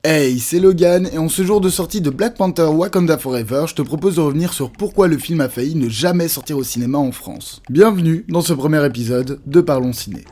Hey, c'est Logan, et en ce jour de sortie de Black Panther Wakanda Forever, je te propose de revenir sur pourquoi le film a failli ne jamais sortir au cinéma en France. Bienvenue dans ce premier épisode de Parlons Ciné.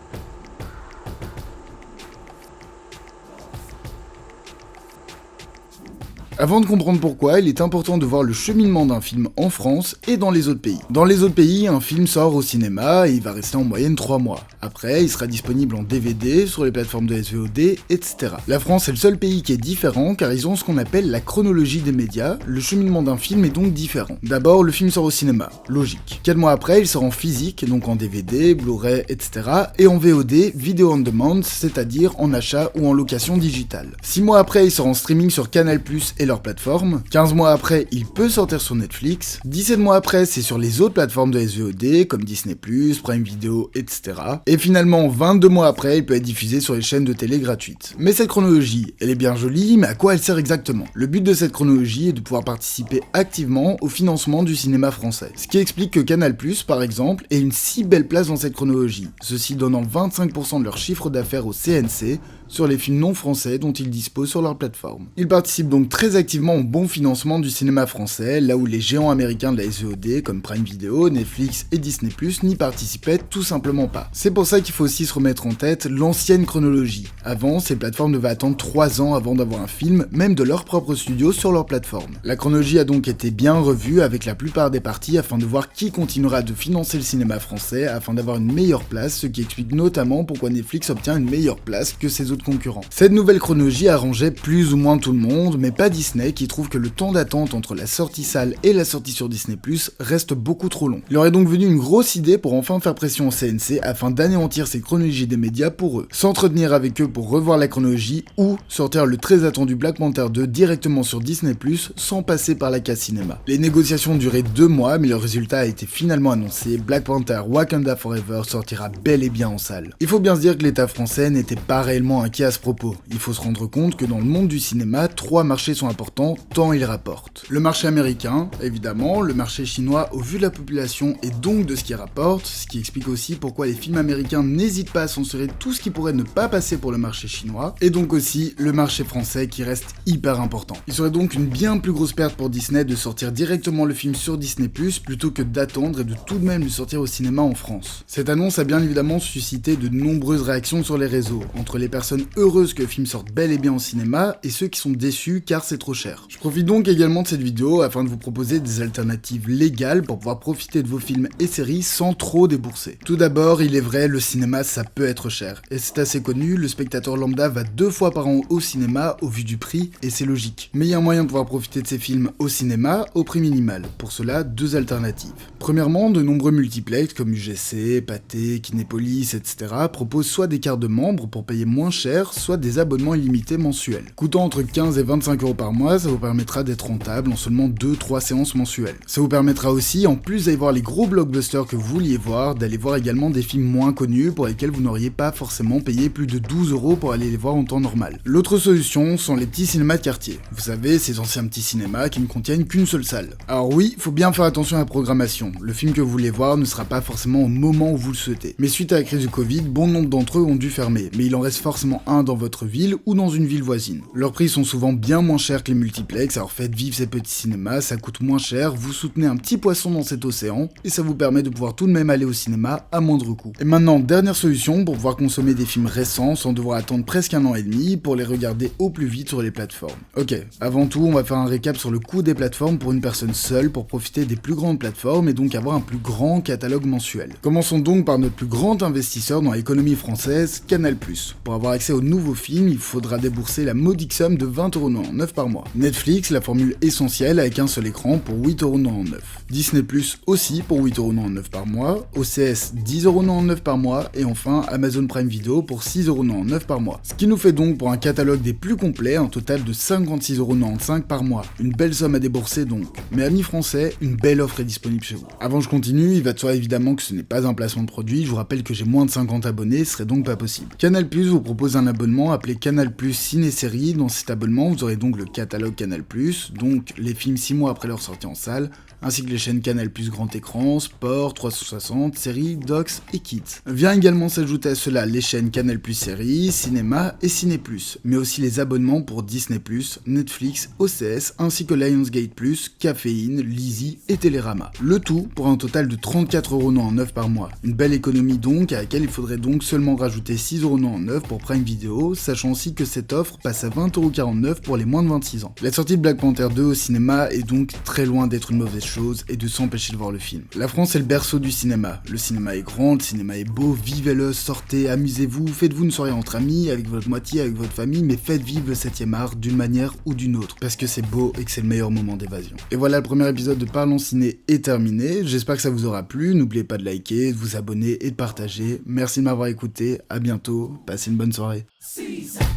Avant de comprendre pourquoi, il est important de voir le cheminement d'un film en France et dans les autres pays. Dans les autres pays, un film sort au cinéma et il va rester en moyenne 3 mois. Après, il sera disponible en DVD, sur les plateformes de SVOD, etc. La France est le seul pays qui est différent car ils ont ce qu'on appelle la chronologie des médias, le cheminement d'un film est donc différent. D'abord, le film sort au cinéma, logique. 4 mois après, il sort en physique, donc en DVD, Blu-ray, etc. et en VOD, Video on Demand, c'est-à-dire en achat ou en location digitale. 6 mois après, il sort en streaming sur Canal+ et leur plateforme. 15 mois après, il peut sortir sur Netflix. 17 mois après, c'est sur les autres plateformes de SVOD, comme Disney+, Prime Video, etc. Et finalement, 22 mois après, il peut être diffusé sur les chaînes de télé gratuites. Mais cette chronologie, elle est bien jolie, mais à quoi elle sert exactement? Le but de cette chronologie est de pouvoir participer activement au financement du cinéma français. Ce qui explique que Canal+, par exemple, ait une si belle place dans cette chronologie, ceci donnant 25% de leur chiffre d'affaires au CNC, sur les films non français dont ils disposent sur leur plateforme. Ils participent donc très activement au bon financement du cinéma français, là où les géants américains de la SVOD comme Prime Video, Netflix et Disney+, n'y participaient tout simplement pas. C'est pour ça qu'il faut aussi se remettre en tête l'ancienne chronologie. Avant, ces plateformes devaient attendre 3 ans avant d'avoir un film, même de leur propre studio sur leur plateforme. La chronologie a donc été bien revue avec la plupart des parties afin de voir qui continuera de financer le cinéma français afin d'avoir une meilleure place, ce qui explique notamment pourquoi Netflix obtient une meilleure place que ses autres concurrents. Cette nouvelle chronologie arrangeait plus ou moins tout le monde, mais pas Disney qui trouve que le temps d'attente entre la sortie salle et la sortie sur Disney+ reste beaucoup trop long. Il aurait donc venu une grosse idée pour enfin faire pression au CNC afin d'anéantir ces chronologies des médias pour eux, s'entretenir avec eux pour revoir la chronologie ou sortir le très attendu Black Panther 2 directement sur Disney+ sans passer par la case cinéma. Les négociations ont duré 2 mois, mais le résultat a été finalement annoncé, Black Panther Wakanda Forever sortira bel et bien en salle. Il faut bien se dire que l'État français n'était pas réellement inquiet à ce propos. Il faut se rendre compte que dans le monde du cinéma, 3 marchés sont importants, tant ils rapportent. Le marché américain, évidemment, le marché chinois au vu de la population et donc de ce qu'ils rapportent, ce qui explique aussi pourquoi les films américains n'hésitent pas à censurer tout ce qui pourrait ne pas passer pour le marché chinois, et donc aussi le marché français qui reste hyper important. Il serait donc une bien plus grosse perte pour Disney de sortir directement le film sur Disney+, plutôt que d'attendre et de tout de même le sortir au cinéma en France. Cette annonce a bien évidemment suscité de nombreuses réactions sur les réseaux, entre les personnes heureuses que le film sorte bel et bien au cinéma et ceux qui sont déçus car c'est trop cher. Je profite donc également de cette vidéo afin de vous proposer des alternatives légales pour pouvoir profiter de vos films et séries sans trop débourser. Tout d'abord, il est vrai, le cinéma ça peut être cher. Et c'est assez connu, le spectateur lambda va 2 fois par an au cinéma au vu du prix et c'est logique. Mais il y a un moyen de pouvoir profiter de ces films au cinéma au prix minimal. Pour cela, 2 alternatives. Premièrement, de nombreux multiplex comme UGC, Pathé, Kinépolis, etc. proposent soit des cartes de membres pour payer moins cher, soit des abonnements illimités mensuels. Coûtant entre 15 et 25 € par mois, ça vous permettra d'être rentable en seulement 2-3 séances mensuelles. Ça vous permettra aussi, en plus d'aller voir les gros blockbusters que vous vouliez voir, d'aller voir également des films moins connus pour lesquels vous n'auriez pas forcément payé plus de 12 € pour aller les voir en temps normal. L'autre solution sont les petits cinémas de quartier. Vous savez, ces anciens petits cinémas qui ne contiennent qu'une seule salle. Alors oui, faut bien faire attention à la programmation. Le film que vous voulez voir ne sera pas forcément au moment où vous le souhaitez. Mais suite à la crise du Covid, bon nombre d'entre eux ont dû fermer, mais il en reste forcément un dans votre ville ou dans une ville voisine. Leurs prix sont souvent bien moins chers que les multiplex, alors faites vivre ces petits cinémas, ça coûte moins cher, vous soutenez un petit poisson dans cet océan, et ça vous permet de pouvoir tout de même aller au cinéma à moindre coût. Et maintenant, dernière solution pour pouvoir consommer des films récents sans devoir attendre presque 1 an et demi pour les regarder au plus vite sur les plateformes. Ok, avant tout, on va faire un récap sur le coût des plateformes pour une personne seule pour profiter des plus grandes plateformes et donc avoir un plus grand catalogue mensuel. Commençons donc par notre plus grand investisseur dans l'économie française, Canal+. Pour avoir accès aux nouveaux films, il faudra débourser la modique somme de 20,99 € par mois. Netflix, la formule essentielle avec un seul écran pour 8,99 €. Disney+, aussi pour 8,99 € par mois. OCS, 10,99 € par mois. Et enfin, Amazon Prime Video pour 6,99 € par mois. Ce qui nous fait donc pour un catalogue des plus complets un total de 56,95 € par mois. Une belle somme à débourser donc. Mais amis français, une belle offre est disponible chez vous. Avant que je continue, il va de soi évidemment que ce n'est pas un placement de produit. Je vous rappelle que j'ai moins de 50 abonnés, ce serait donc pas possible. Canal+ vous propose propose un abonnement appelé Canal+ Ciné-Série. Dans cet abonnement, vous aurez donc le catalogue Canal+, donc les films 6 mois après leur sortie en salle, ainsi que les chaînes Canal+ Grand Écran, Sport, 360, Séries, Docs et Kids. Vient également s'ajouter à cela les chaînes Canal+ Séries, Cinéma et Ciné+, mais aussi les abonnements pour Disney+, Netflix, OCS, ainsi que Lionsgate+, Caféine, Lizzy et Télérama. Le tout pour un total de 34,99€ par mois. Une belle économie donc, à laquelle il faudrait donc seulement rajouter 6,99€ pour Prime Video, sachant aussi que cette offre passe à 20,49€ pour les moins de 26 ans. La sortie de Black Panther 2 au cinéma est donc très loin d'être une mauvaise chose et de s'empêcher de voir le film. La France est le berceau du cinéma. Le cinéma est grand, le cinéma est beau, vivez-le, sortez, amusez-vous, faites-vous une soirée entre amis, avec votre moitié, avec votre famille, mais faites vivre le 7ème art d'une manière ou d'une autre, parce que c'est beau et que c'est le meilleur moment d'évasion. Et voilà, le premier épisode de Parlons Ciné est terminé, j'espère que ça vous aura plu, n'oubliez pas de liker, de vous abonner et de partager. Merci de m'avoir écouté, à bientôt, passez une bonne soirée. Caesar.